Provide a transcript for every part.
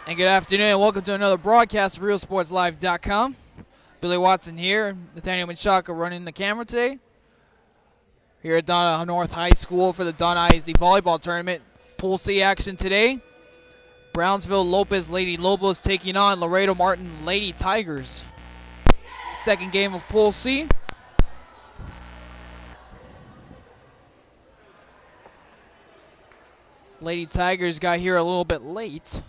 And good afternoon, and welcome to another broadcast of RealSportsLive.com. Billy Watson here, Nathaniel Menchaca running the camera today. Here at Donna North High School for the Donna ISD Volleyball Tournament. Pool C action today. Brownsville Lopez Lady Lobos taking on Laredo Martin Lady Tigers. Second game of Pool C. Lady Tigers got here a little bit late.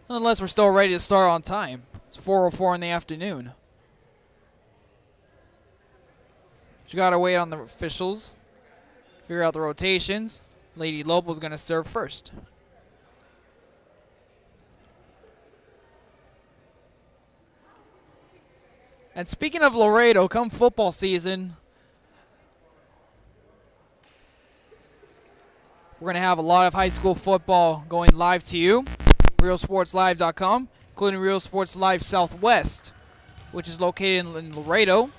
Unless we're still ready to start on time. It's 4:04 in the afternoon. We got to wait on the officials. Figure out the rotations. Lady Lobos going to serve first. And speaking of Laredo, come football season, we're going to have a lot of high school football going live to you. RealSportsLive.com, including Real Sports Live Southwest, which is located in Laredo.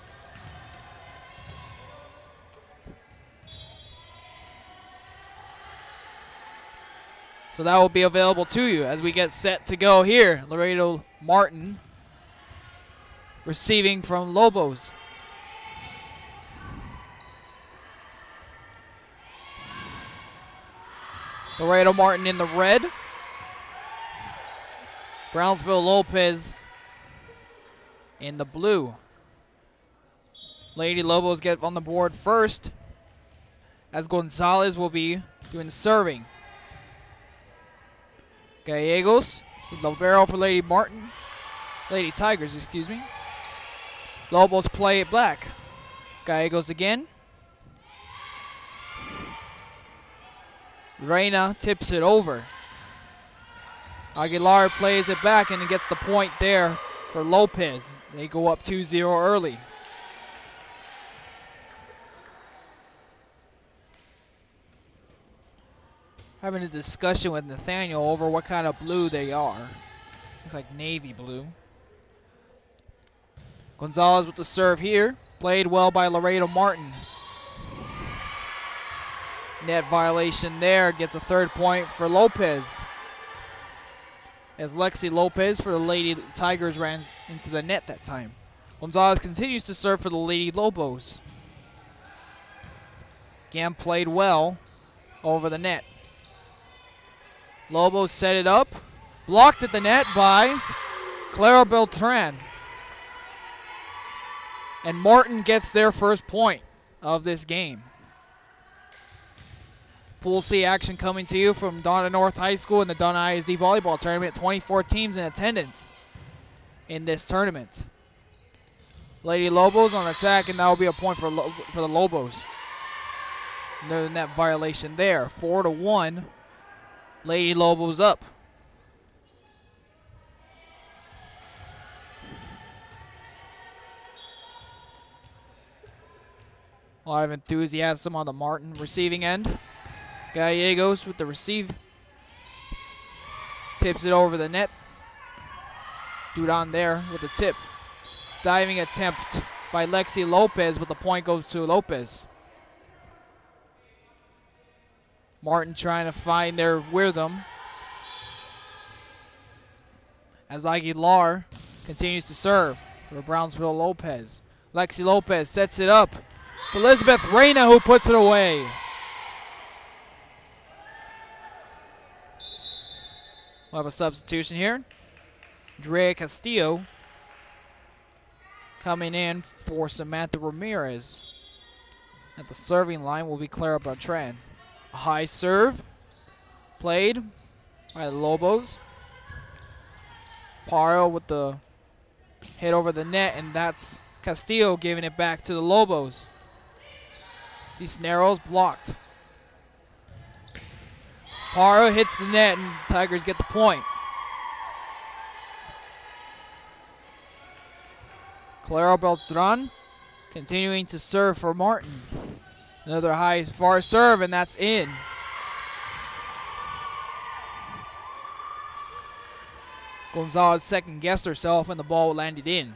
So that will be available to you as we get set to go here. Laredo Martin receiving from Lobos. Laredo Martin in the red. Brownsville Lopez in the blue. Lady Lobos get on the board first, as Gonzalez will be doing the serving. Gallegos, libero for Lady Tigers, excuse me. Lobos play it back. Gallegos again. Reina tips it over. Aguilar plays it back and gets the point there for Lopez. They go up 2-0 early. Having a discussion with Nathaniel over what kind of blue they are. Looks like navy blue. Gonzalez with the serve here. Played well by Laredo Martin. Net violation there. Gets a third point for Lopez. As Lexi Lopez for the Lady Tigers ran into the net that time. Gonzalez continues to serve for the Lady Lobos. Again, played well over the net. Lobos set it up. Blocked at the net by Clara Beltran. And Martin gets their first point of this game. Pool C action coming to you from Donna North High School in the Donna ISD Volleyball Tournament. 24 teams in attendance in this tournament. Lady Lobos on attack, and that will be a point for the Lobos. No net violation there. 4-1. Lady Lobos up. A lot of enthusiasm on the Martin receiving end. Gallegos with the receive. Tips it over the net. Dudon there with the tip. Diving attempt by Lexi Lopez, but the point goes to Lopez. Martin trying to find their rhythm. As Aguilar continues to serve for Brownsville Lopez. Lexi Lopez sets it up. It's Elizabeth Reina who puts it away. We'll have a substitution here. Drea Castillo coming in for Samantha Ramirez. At the serving line will be Clara Beltran. A high serve played by the Lobos. Paro with the hit over the net, and that's Castillo giving it back to the Lobos. Cisneros blocked. Paro hits the net, and Tigers get the point. Clara Beltran continuing to serve for Martin. Another high far serve, and that's in. Gonzalez second-guessed herself, and the ball landed in.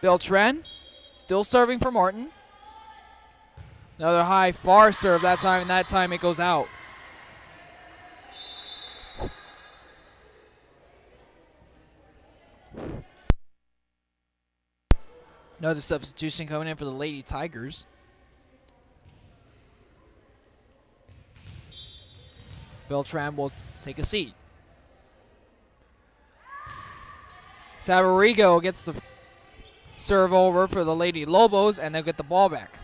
Beltran still serving for Martin. Another high far serve that time, and that time it goes out. Another substitution coming in for the Lady Tigers. Beltran will take a seat. Sabarigo gets the serve over for the Lady Lobos, and they'll get the ball back.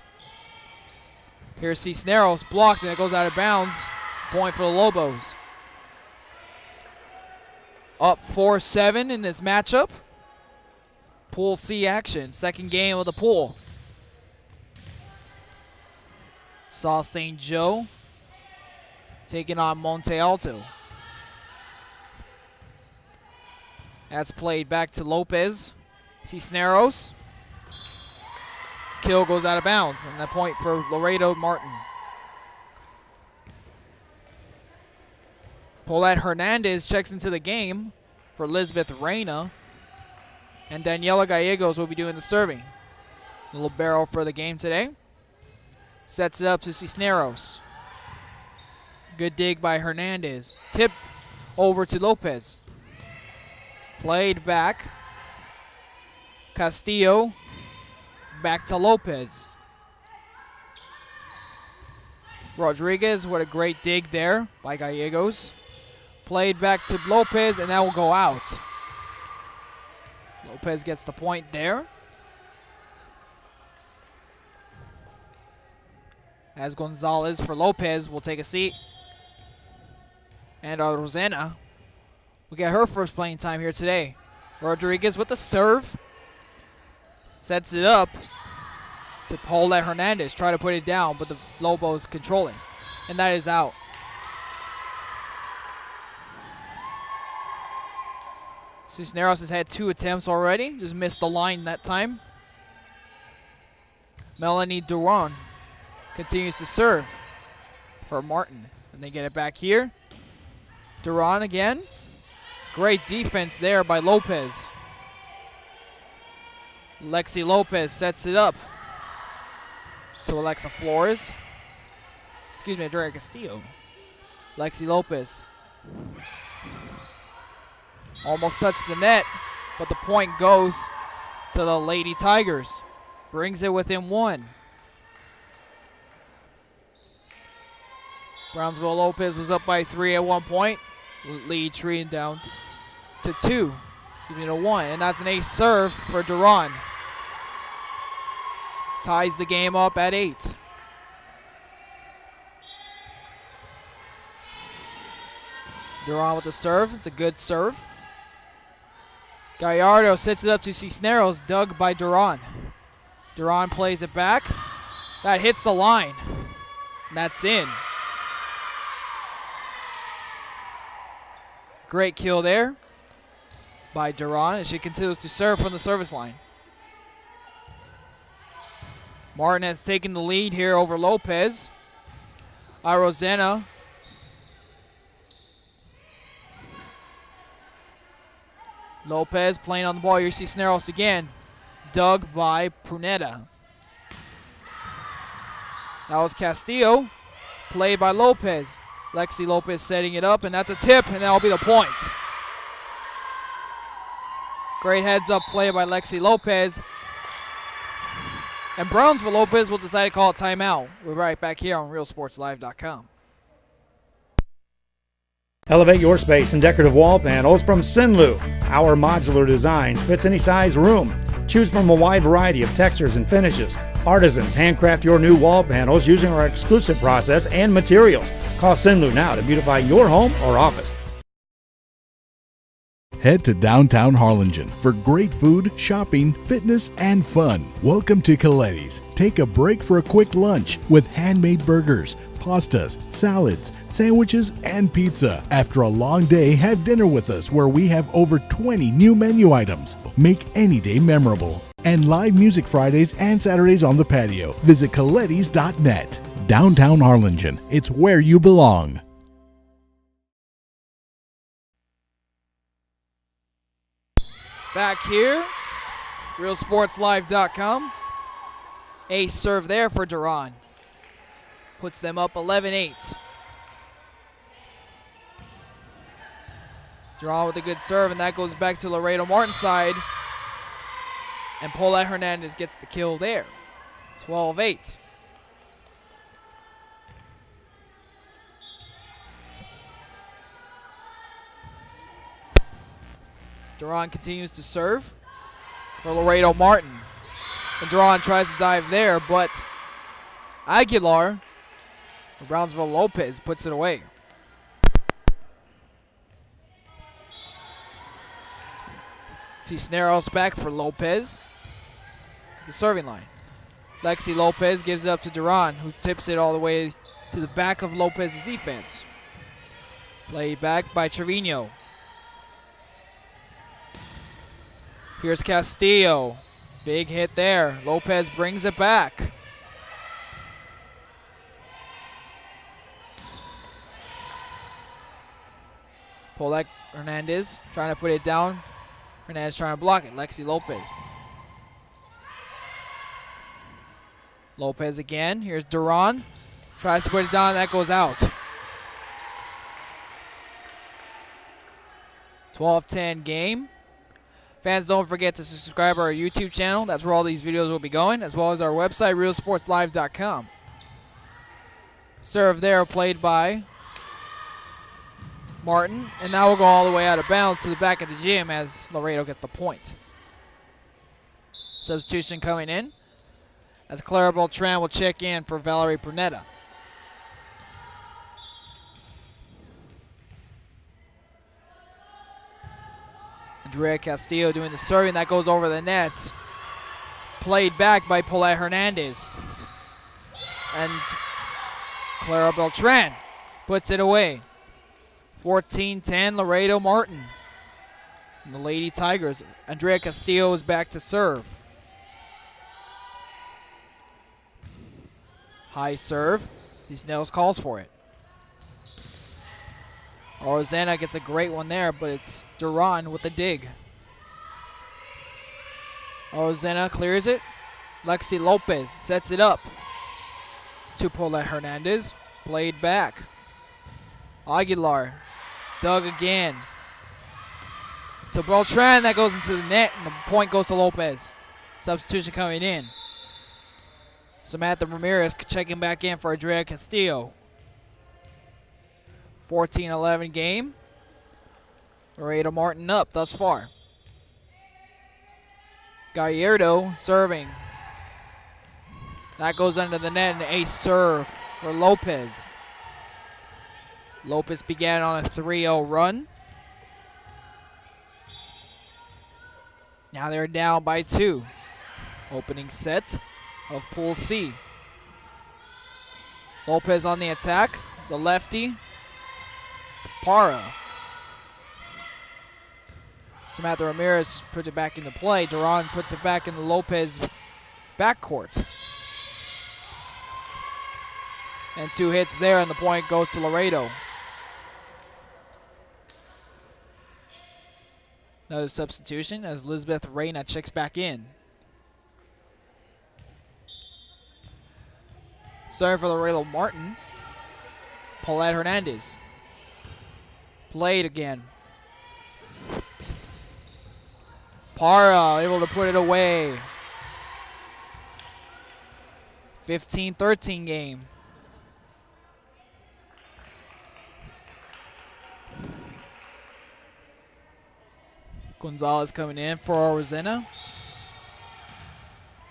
Here's Cisneros, blocked, and it goes out of bounds. Point for the Lobos. Up 4-7 in this matchup. Pool C action, second game of the pool. South St. Joe taking on Monte Alto. That's played back to Lopez. Cisneros. Kill goes out of bounds, and that point for Laredo Martin. Paulette Hernandez checks into the game for Elizabeth Reyna. And Daniela Gallegos will be doing the serving. The libero for the game today. Sets it up to Cisneros. Good dig by Hernandez. Tip over to Lopez. Played back. Castillo. Back to Lopez. Rodriguez, what a great dig there by Gallegos. Played back to Lopez, and that will go out. Lopez gets the point there. As Gonzalez for Lopez will take a seat. And Rosena will get her first playing time here today. Rodriguez with the serve. Sets it up to Paulette Hernandez. Try to put it down, but the Lobos controlling. And that is out. Cisneros has had 2 attempts already. Just missed the line that time. Melanie Duran continues to serve for Martin. And they get it back here. Duran again. Great defense there by Lopez. Lexi Lopez sets it up. So Alexa Flores. Excuse me, Andrea Castillo. Lexi Lopez. Almost touched the net, but the point goes to the Lady Tigers. Brings it within 1. Brownsville Lopez was up by 3 at one point. Lead treating down to 2. Excuse me, to 1. And that's an ace serve for Duran. Ties the game up at 8. Duran with the serve. It's a good serve. Gallardo sets it up to Cisneros, dug by Duran. Duran plays it back. That hits the line. And that's in. Great kill there by Duran as she continues to serve from the service line. Martin has taken the lead here over Lopez. Rosena. Lopez playing on the ball. You see Cisneros again. Dug by Prunetta. That was Castillo. Played by Lopez. Lexi Lopez setting it up, and that's a tip, and that'll be the point. Great heads-up play by Lexi Lopez. And Brownsville Lopez will decide to call it timeout. We're right back here on RealSportsLive.com. Elevate your space in decorative wall panels from Sinlu. Our modular design fits any size room. Choose from a wide variety of textures and finishes. Artisans handcraft your new wall panels using our exclusive process and materials. Call Sinlu now to beautify your home or office. Head to downtown Harlingen for great food, shopping, fitness, and fun. Welcome to Coletti's. Take a break for a quick lunch with handmade burgers, pastas, salads, sandwiches, and pizza. After a long day, have dinner with us where we have over 20 new menu items. Make any day memorable. And live music Fridays and Saturdays on the patio. Visit Coletti's.net. Downtown Harlingen. It's where you belong. Back here, RealSportsLive.com. Ace serve there for Duran. Puts them up 11-8. Duran with a good serve, and that goes back to Laredo Martin's side. And Paulette Hernandez gets the kill there. 12-8. Duran continues to serve for Laredo Martin. And Duran tries to dive there, but Aguilar, Brownsville Lopez, puts it away. He snarls back for Lopez at the serving line. Lexi Lopez gives it up to Duran, who tips it all the way to the back of Lopez's defense. Played back by Trevino. Here's Castillo. Big hit there. Lopez brings it back. Paulette Hernandez trying to put it down. Hernandez trying to block it. Lexi Lopez. Lopez again. Here's Duran. Tries to put it down. That goes out. 12-10 game. Fans, don't forget to subscribe to our YouTube channel. That's where all these videos will be going, as well as our website, realsportslive.com. Serve there played by Martin. And now we'll go all the way out of bounds to the back of the gym as Laredo gets the point. Substitution coming in as Clara Beltran will check in for Valerie Prunetta. Andrea Castillo doing the serving. That goes over the net. Played back by Paulette Hernandez. And Clara Beltran puts it away. 14-10 Laredo Martin. And the Lady Tigers. Andrea Castillo is back to serve. High serve. Snells calls for it. Rosanna gets a great one there, but it's Duran with the dig. Rosanna clears it. Lexi Lopez sets it up to Paulette Hernandez. Played back. Aguilar dug again to Beltran. That goes into the net, and the point goes to Lopez. Substitution coming in. Samantha Ramirez checking back in for Andrea Castillo. 14-11 game. Laredo Martin up thus far. Gallardo serving. That goes under the net, and an ace serve for Lopez. Lopez began on a 3-0 run. Now they're down by 2. Opening set of Pool C. Lopez on the attack. The lefty. Para. Samantha Ramirez puts it back into play. Duran puts it back in the Lopez backcourt. And 2 hits there, and the point goes to Laredo. Another substitution as Elizabeth Reyna checks back in. Serving for Laredo Martin. Paulette Hernandez. Played again. Para able to put it away. 15-13 game. Gonzalez coming in for Rosanna.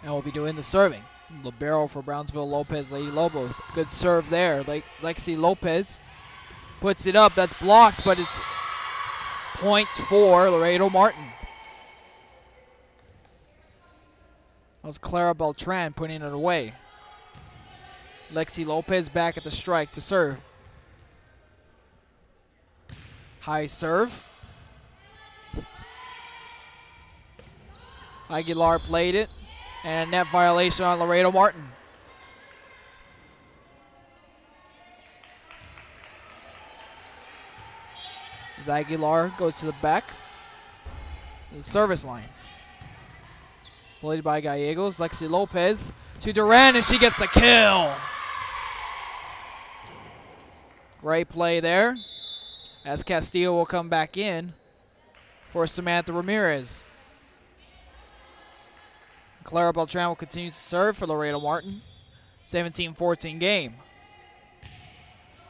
And we'll be doing the serving. Libero for Brownsville Lopez, Lady Lobos. Good serve there. Lexi Lopez puts it up. That's blocked, but it's point for Laredo Martin. That was Clara Beltran putting it away. Lexi Lopez back at the strike to serve. High serve. Aguilar played it. And a net violation on Laredo Martin. As Aguilar goes to the back. The service line. Played by Gallegos. Lexi Lopez to Duran, and she gets the kill. Great play there. As Castillo will come back in for Samantha Ramirez. Clara Beltran will continue to serve for Laredo Martin. 17-14 game.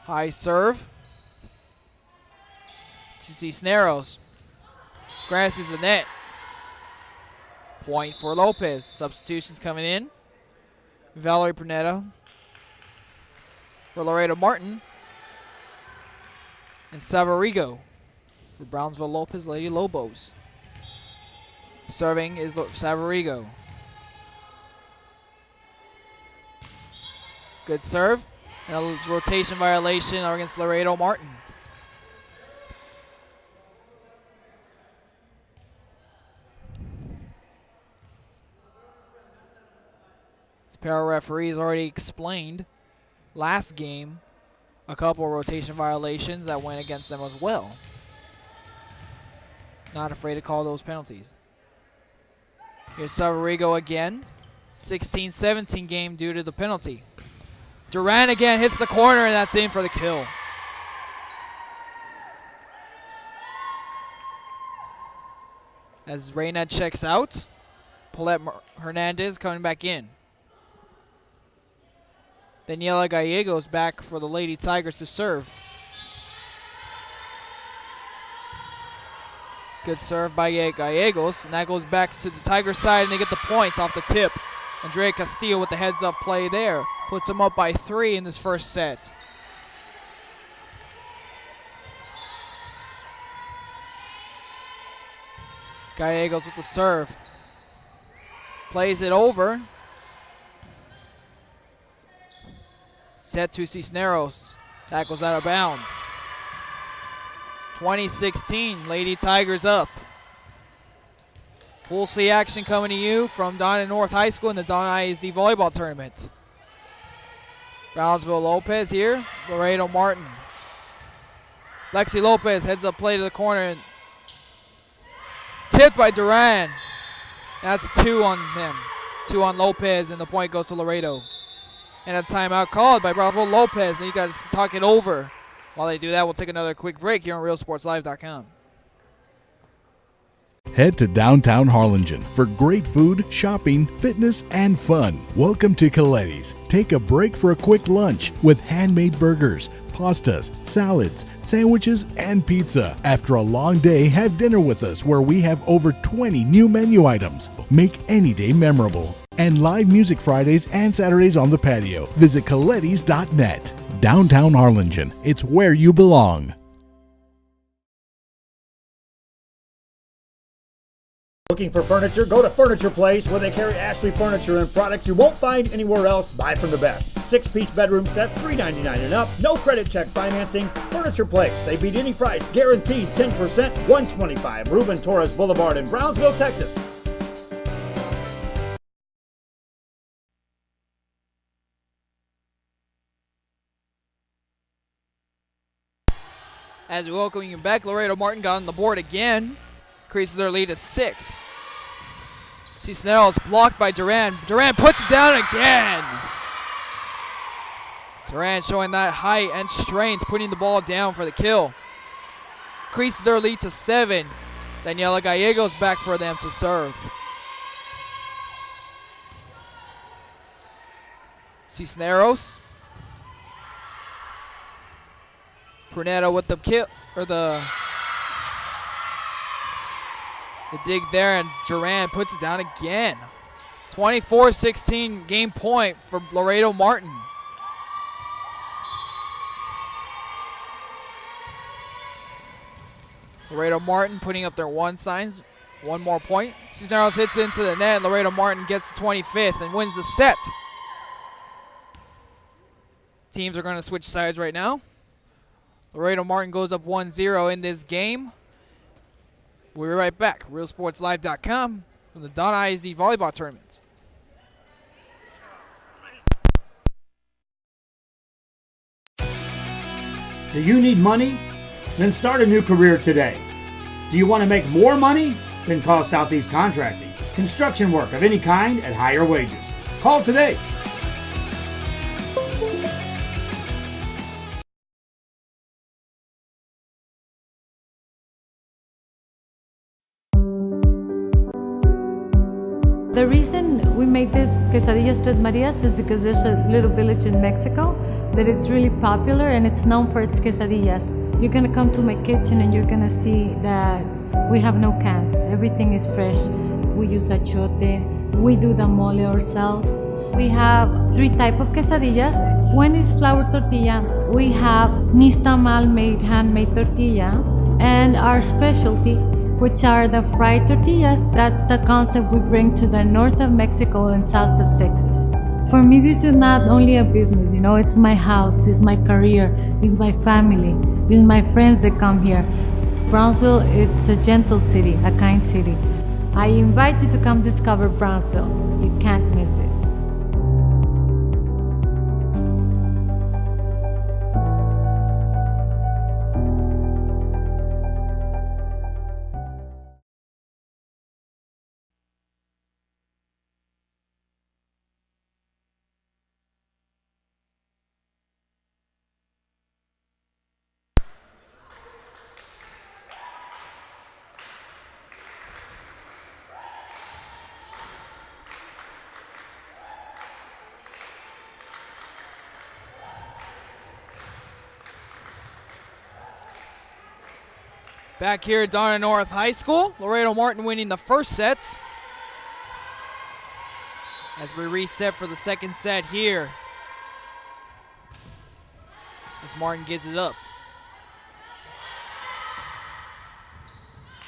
High serve. To Cisneros. Grasses the net. Point for Lopez. Substitutions coming in. Valerie Prunetto for Laredo Martin. And Savarigo for Brownsville Lopez Lady Lobos. Serving is Savarigo. Good serve. And a rotation violation against Laredo Martin. This pair of referees already explained last game a couple of rotation violations that went against them as well. Not afraid to call those penalties. Here's Savarigo again. 16-17 game due to the penalty. Duran again hits the corner, and that's in for the kill. As Reyna checks out, Paulette Hernandez coming back in. Daniela Gallegos back for the Lady Tigers to serve. Good serve by Gallegos, and that goes back to the Tiger side, and they get the point off the tip. Andrea Castillo with the heads-up play there. Puts them up by 3 in this first set. Gallegos with the serve. Plays it over. Set to Cisneros. That goes out of bounds. 2016, Lady Tigers up. Pool C action coming to you from Donna North High School in the Donna ISD Volleyball Tournament. Brownsville Lopez here, Laredo Martin. Lexi Lopez heads up play to the corner and tipped by Duran. That's 2 on him. 2 on Lopez, and the point goes to Laredo. And a timeout called by Brownsville Lopez, and you guys talk it over. While they do that, we'll take another quick break here on RealSportsLive.com. Head to downtown Harlingen for great food, shopping, fitness, and fun. Welcome to Coletti's. Take a break for a quick lunch with handmade burgers, pastas, salads, sandwiches, and pizza. After a long day, have dinner with us where we have over 20 new menu items. Make any day memorable. And live music Fridays and Saturdays on the patio. Visit Coletti's.net. Downtown Harlingen. It's where you belong. Looking for furniture? Go to Furniture Place, where they carry Ashley furniture and products you won't find anywhere else. Buy from the best. 6-piece bedroom sets, $399 and up. No credit check financing. Furniture Place. They beat any price. Guaranteed 10%. 125 Ruben Torres Boulevard in Brownsville, Texas. As we welcome you back, Laredo Martin got on the board again. Increases their lead to 6. Cisneros blocked by Duran. Duran puts it down again. Duran showing that height and strength, putting the ball down for the kill. Increases their lead to 7. Daniela Gallegos back for them to serve. Cisneros. Prunetto with the kill, or the dig there, and Duran puts it down again. 24-16 game point for Laredo Martin. Laredo Martin putting up their 1 signs. 1 more point. Cisneros hits into the net, and Laredo Martin gets the 25th and wins the set. Teams are going to switch sides right now. Laredo Martin goes up 1-0 in this game. We'll be right back. RealSportsLive.com from the Donna ISD Volleyball Tournament. Do you need money? Then start a new career today. Do you want to make more money? Then call Southeast Contracting. Construction work of any kind at higher wages. Call today. The reason Tres Marias is because there's a little village in Mexico that it's really popular and it's known for its quesadillas. You're gonna come to my kitchen and you're gonna see that we have no cans. Everything is fresh. We use achote. We do the mole ourselves. We have 3 types of quesadillas. One is flour tortilla. We have nixtamal made handmade tortilla, and our specialty, which are the fried tortillas. That's the concept we bring to the north of Mexico and south of Texas. For me, this is not only a business, it's my house, it's my career, it's my family, it's my friends that come here. Brownsville, it's a gentle city, a kind city. I invite you to come discover Brownsville. You can't miss it. Back here at Donna North High School, Laredo Martin winning the first set. As we reset for the second set here. As Martin gets it up.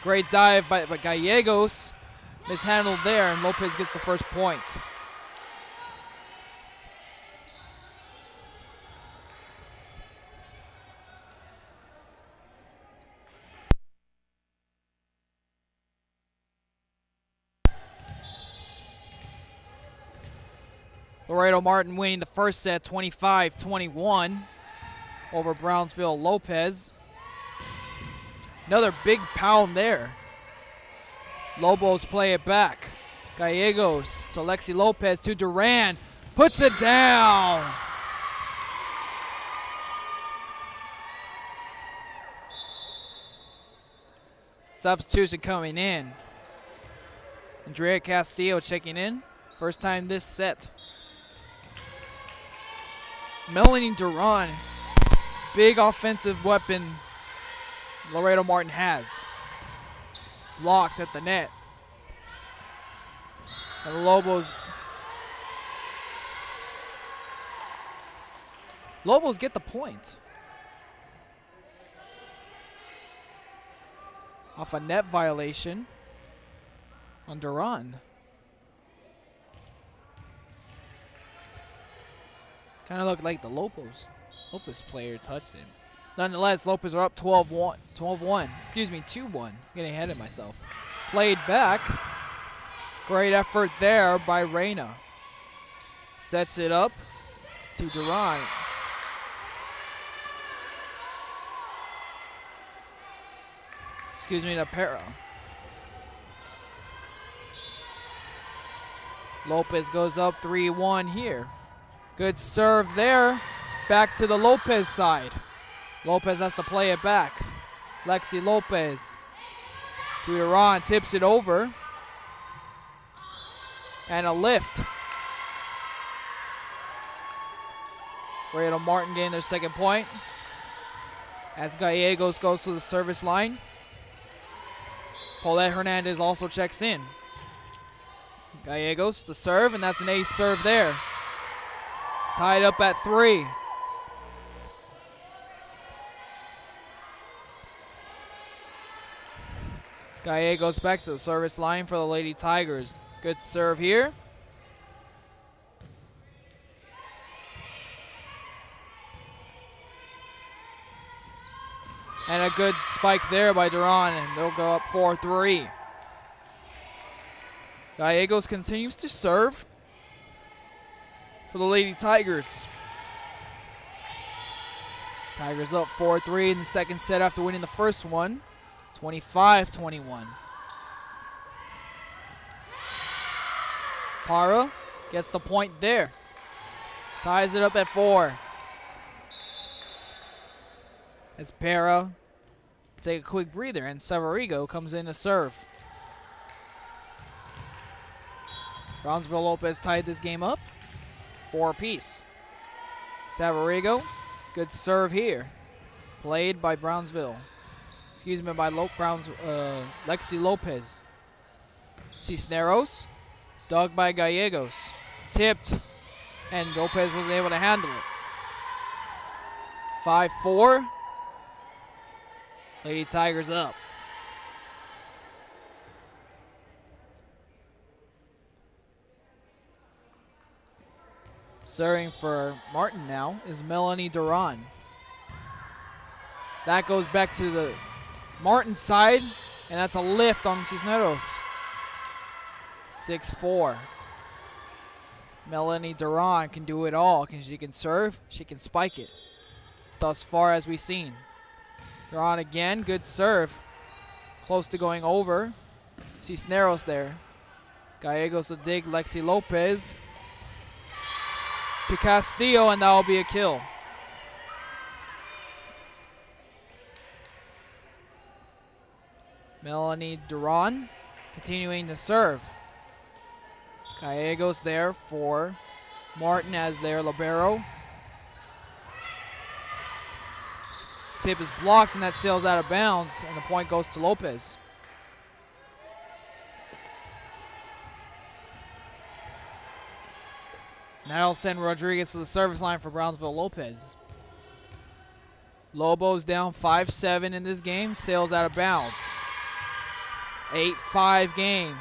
Great dive by Gallegos. Mishandled there, and Lopez gets the first point. Laredo Martin winning the first set 25-21 over Brownsville Lopez. Another big pound there. Lobos play it back. Gallegos to Lexi Lopez to Duran. Puts it down. Substitution coming in. Andrea Castillo checking in. First time this set. Melanie Duran, big offensive weapon Laredo Martin has. Blocked at the net. And the Lobos get the point. Off a net violation on Duran. Kind of looked like the Lopez player touched it. Nonetheless, Lopez are up 12-1. Excuse me, 2-1. Getting ahead of myself. Played back. Great effort there by Reyna. Sets it up to Duran. Excuse me, to Pero. Lopez goes up 3-1 here. Good serve there. Back to the Lopez side. Lopez has to play it back. Lexi Lopez to Duran, tips it over. And a lift. Laredo Martin getting their second point. As Gallegos goes to the service line. Paulette Hernandez also checks in. Gallegos, the serve, and that's an ace serve there. Tied up at 3. Gallegos back to the service line for the Lady Tigers. Good serve here. And a good spike there by Duran, and they'll go up 4-3. Gallegos continues to serve for the Lady Tigers. Tigers up 4-3 in the second set after winning the first one, 25-21. Para gets the point there. Ties it up at 4. As Para take a quick breather, and Severigo comes in to serve. Brownsville Lopez tied this game up. 4 apiece. Savarigo, good serve here. Played by Brownsville. Excuse me, by Lexi Lopez. Cisneros, dug by Gallegos. Tipped, and Lopez wasn't able to handle it. 5-4. Lady Tigers up. Serving for Martin now is Melanie Duran. That goes back to the Martin side, and that's a lift on Cisneros. 6-4. Melanie Duran can do it all. She can serve, she can spike it. Thus far as we've seen. Duran again, good serve. Close to going over. Cisneros there. Gallegos to dig Lexi Lopez. To Castillo, and that will be a kill. Melanie Duran continuing to serve. Gallegos there for Martin as their libero. Tip is blocked, and that sails out of bounds, and the point goes to Lopez. That'll send Rodriguez to the service line for Brownsville Lopez. Lobos down 5-7 in this game, sails out of bounds. 8-5 game.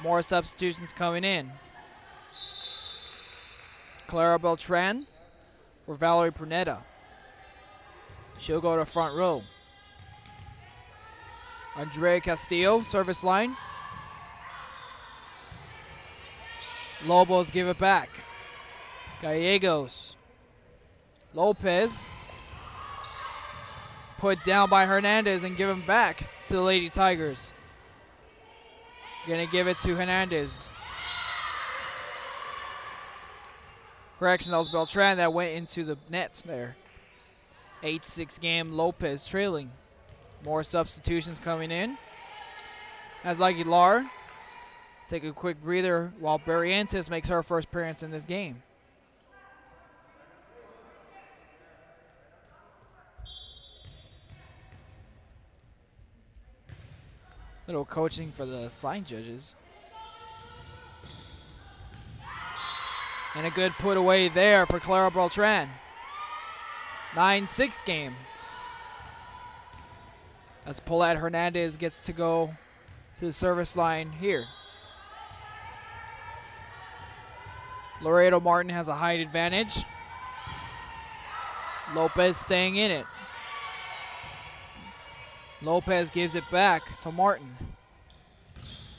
More substitutions coming in. Clara Beltran for Valerie Prunetta. She'll go to front row. Andrea Castillo, service line. Lobos give it back. Gallegos. Lopez. Put down by Hernandez and give him back to the Lady Tigers. Gonna give it to Hernandez. Correction, that was Beltran that went into the net there. 8-6 game, Lopez trailing. More substitutions coming in. As Aguilar take a quick breather while Barrientos makes her first appearance in this game. Little coaching for the sign judges. And a good put away there for Clara Beltran. 9-6 game. As Paulette Hernandez gets to go to the service line here. Laredo Martin has a height advantage. Lopez staying in it. Lopez gives it back to Martin.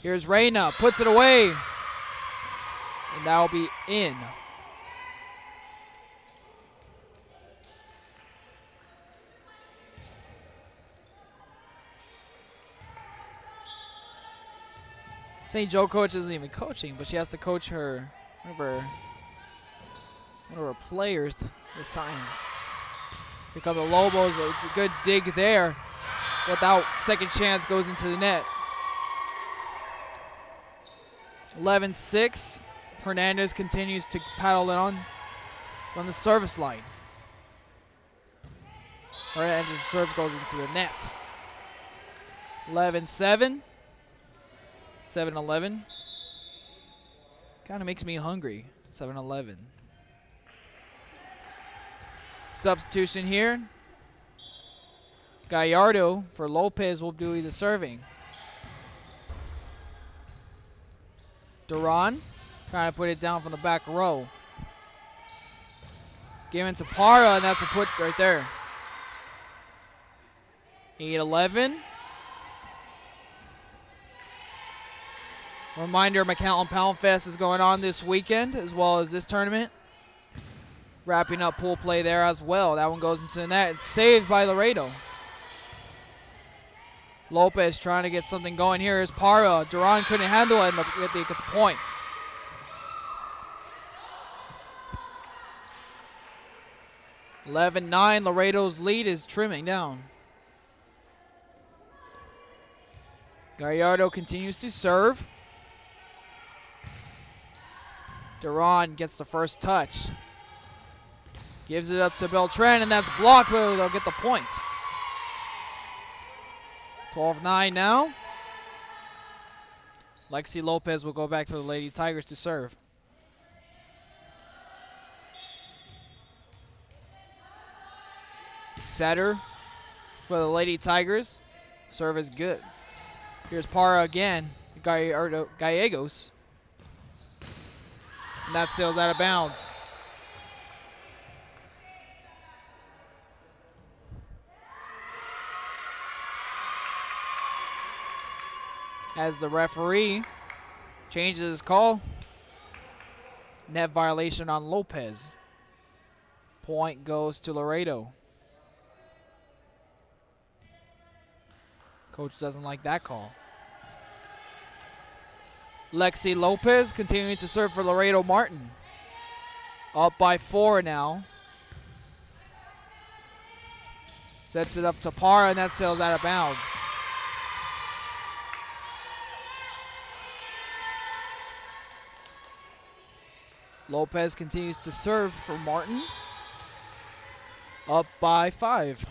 Here's Reyna, puts it away. And that'll be in. St. Joe coach isn't even coaching, but she has to coach her one of her players with signs. Here come the Lobos, a good dig there. Without second chance, goes into the net. 11-6. Hernandez continues to paddle it on the service line. Hernandez's serve goes into the net. 11-7. 7-11. Kind of makes me hungry. 7-11. Substitution here. Gallardo for Lopez will do the serving. Duran trying to put it down from the back row. Given to Parra, and that's a put right there. 8-11. Reminder, McAllen Pound Fest is going on this weekend as well as this tournament. Wrapping up pool play there as well. That one goes into the net. It's saved by Laredo. Lopez trying to get something going here. Is Parra. Duran couldn't handle it at the point. (11-9). Laredo's lead is trimming down. Gallardo continues to serve. Duran gets the first touch. Gives it up to Beltran, and that's blocked, but they'll get the point. 12-9 now. Lexi Lopez will go back for the Lady Tigers to serve. Setter for the Lady Tigers. Serve is good. Here's Parra again. Gallegos. And that sails out of bounds. As the referee changes his call. Net violation on Lopez. Point goes to Laredo. Coach doesn't like that call. Lexi Lopez continuing to serve for Laredo Martin. Up by 4 now. Sets it up to Parra, and that sails out of bounds. Lopez continues to serve for Martin. Up by 5.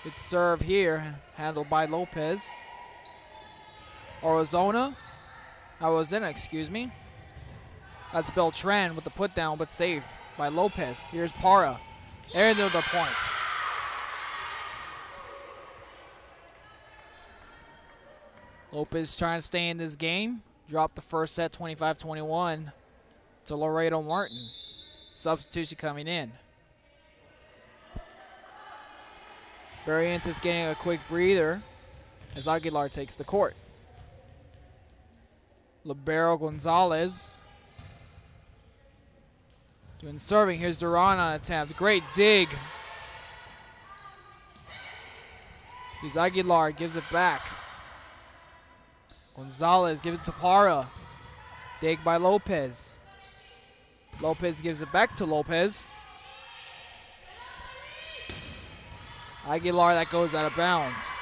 Good serve here, handled by Lopez. Arizona, excuse me. That's Beltran with the put down, but saved by Lopez. Here's Parra. There's the point. Lopez trying to stay in this game. Dropped the first set 25-21 to Laredo Martin. Substitution coming in. Barrientos getting a quick breather as Aguilar takes the court. Libero Gonzalez doing serving. Here's Duran on attempt. Great dig. Here's Aguilar, gives it back. Gonzalez gives it to Parra. Dig by Lopez. Lopez gives it back to Lopez. Aguilar, that goes out of bounds.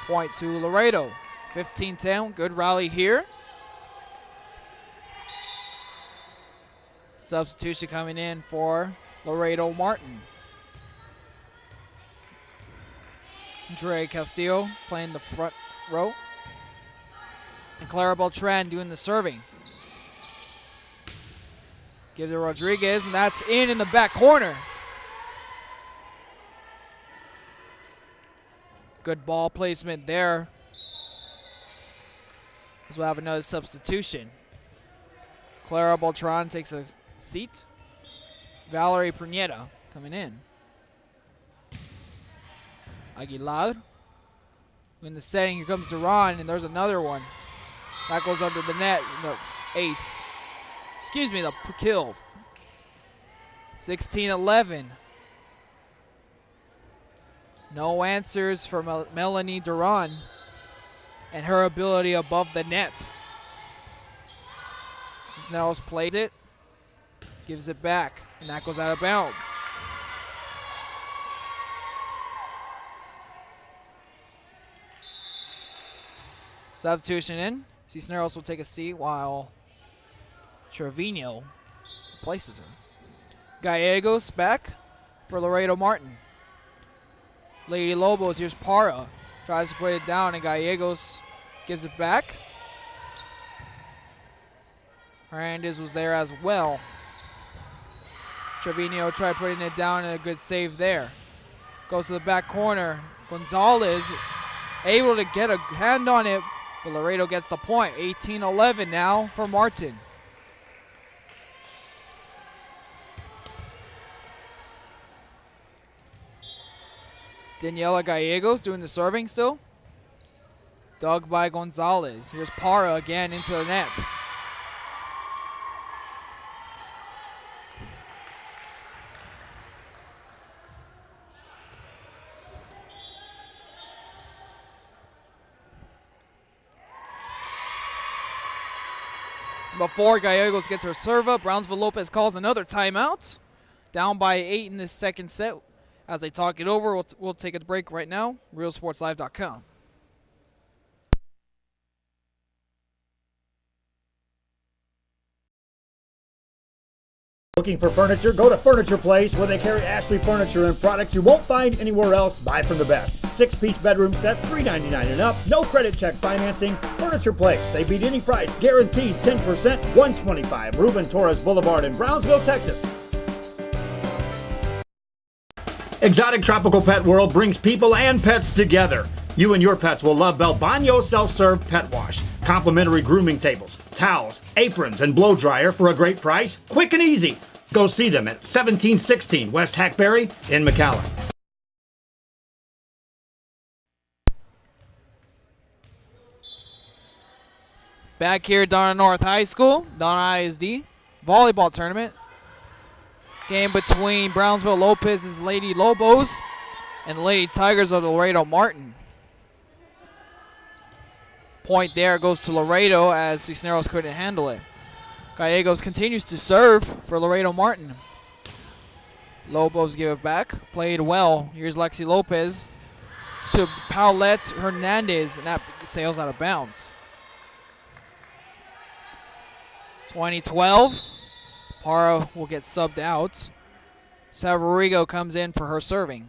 Point to Laredo. 15-10, good rally here. Substitution coming in for Laredo Martin. Dre Castillo playing the front row. And Clara Beltran doing the serving. Gives it to Rodriguez, and that's in the back corner. Good ball placement there. As we'll have another substitution. Clara Beltran takes a seat. Valerie Pruneta coming in. Aguilar. In the setting, here comes Duran, and there's another one. That goes under the net, the ace. Excuse me, the kill. 16-11. No answers from Melanie Duran and her ability above the net. Cisneros plays it, gives it back, and that goes out of bounds. Substitution in. Cisneros will take a seat while Trevino places her. Gallegos back for Laredo Martin. Lady Lobos, here's Parra. Tries to put it down, and Gallegos gives it back. Hernandez was there as well. Trevino tried putting it down, and a good save there. Goes to the back corner. Gonzalez able to get a hand on it, but Laredo gets the point. 18-11 now for Martin. Daniela Gallegos doing the serving still. Dug by Gonzalez. Here's Parra again into the net. Before Gallegos gets her serve up, Brownsville Lopez calls another timeout. Down by 8 in this second set. As they talk it over, we'll take a break right now. RealSportsLive.com. Looking for furniture? Go to Furniture Place, where they carry Ashley furniture and products you won't find anywhere else. Buy from the best. 6-piece bedroom sets, $3.99 and up. No credit check financing. Furniture Place. They beat any price. Guaranteed 10%. 125 Ruben Torres Boulevard in Brownsville, Texas. Exotic Tropical Pet World brings people and pets together. You and your pets will love Belbaño Self-Serve Pet Wash. Complimentary grooming tables, towels, aprons, and blow dryer for a great price. Quick and easy. Go see them at 1716 West Hackberry in McAllen. Back here at Donna North High School, Donna ISD volleyball tournament. Game between Brownsville Lopez's Lady Lobos and Lady Tigers of Laredo Martin. Point there goes to Laredo as Cisneros couldn't handle it. Gallegos continues to serve for Laredo Martin. Lobos give it back. Played well. Here's Lexi Lopez to Paulette Hernandez, and that sails out of bounds. 2012. Parra will get subbed out. Savarigo comes in for her serving.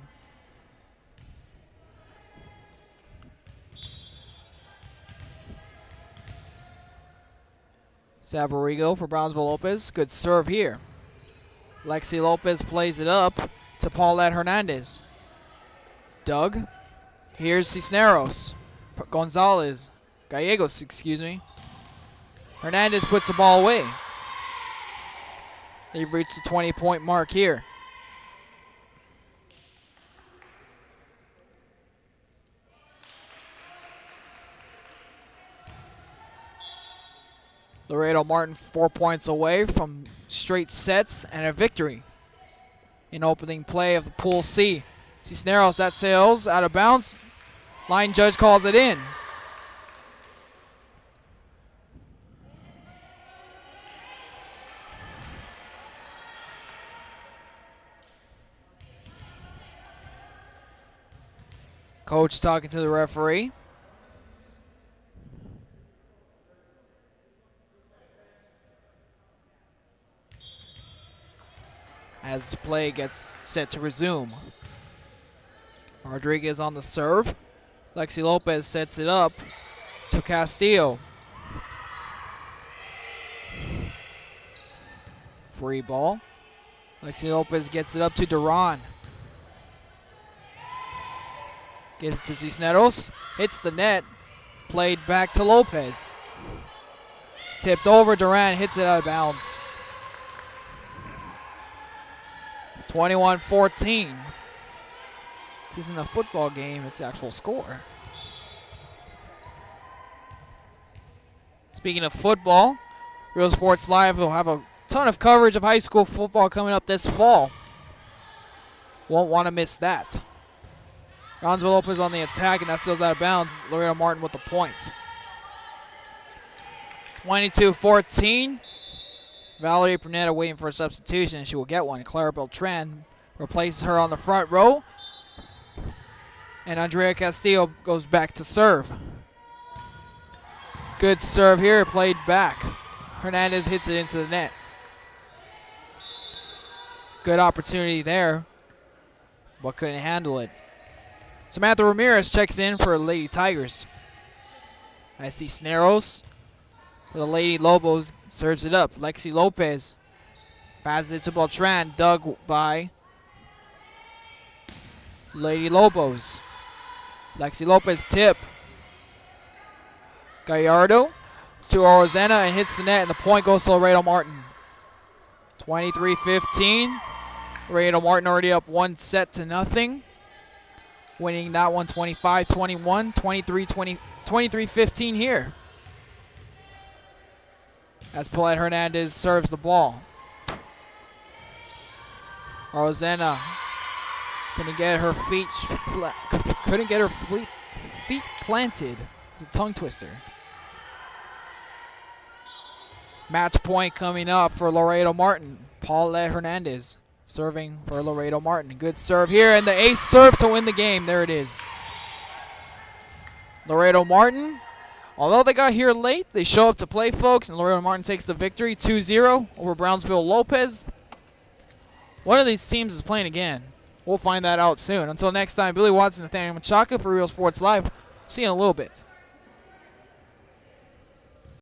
Savarigo for Brownsville Lopez. Good serve here. Lexi Lopez plays it up to Paulette Hernandez. Doug. Here's Cisneros. Gallegos, excuse me. Hernandez puts the ball away. They've reached the 20-point mark here. Laredo Martin 4 points away from straight sets and a victory. In opening play of the Pool C. Cisneros, that sails out of bounds. Line judge calls it in. Coach talking to the referee. As play gets set to resume. Rodriguez on the serve. Lexi Lopez sets it up to Castillo. Free ball. Lexi Lopez gets it up to Duran. Gives it to Cisneros. Hits the net. Played back to Lopez. Tipped over. Duran hits it out of bounds. 21-14. This isn't a football game, it's actual score. Speaking of football, Real Sports Live will have a ton of coverage of high school football coming up this fall. Won't want to miss that. Brownsville Lopez on the attack, and that steals out of bounds. Laredo Martin with the point. 22-14. Valerie Prunetta waiting for a substitution. She will get one. Clara Beltran replaces her on the front row. And Andrea Castillo goes back to serve. Good serve here, played back. Hernandez hits it into the net. Good opportunity there, but couldn't handle it. Samantha Ramirez checks in for Lady Tigers. I see Cisneros. For the Lady Lobos, serves it up. Lexi Lopez passes it to Beltran, dug by Lady Lobos. Lexi Lopez tip. Gallardo to Rosena and hits the net, and the point goes to Laredo Martin. 23-15. Laredo Martin already up 1-0. Winning that one 25-21, 23-15 here. As Paulette Hernandez serves the ball. Rosena couldn't get her feet planted. It's a tongue twister. Match point coming up for Laredo Martin. Paulette Hernandez serving for Laredo Martin. Good serve here, and the ace serve to win the game. There it is. Laredo Martin, although they got here late, they show up to play, folks, and Laredo Martin takes the victory 2-0 over Brownsville Lopez. One of these teams is playing again. We'll find that out soon. Until next time, Billy Watson, Nathaniel Machaka for Real Sports Live. See you in a little bit.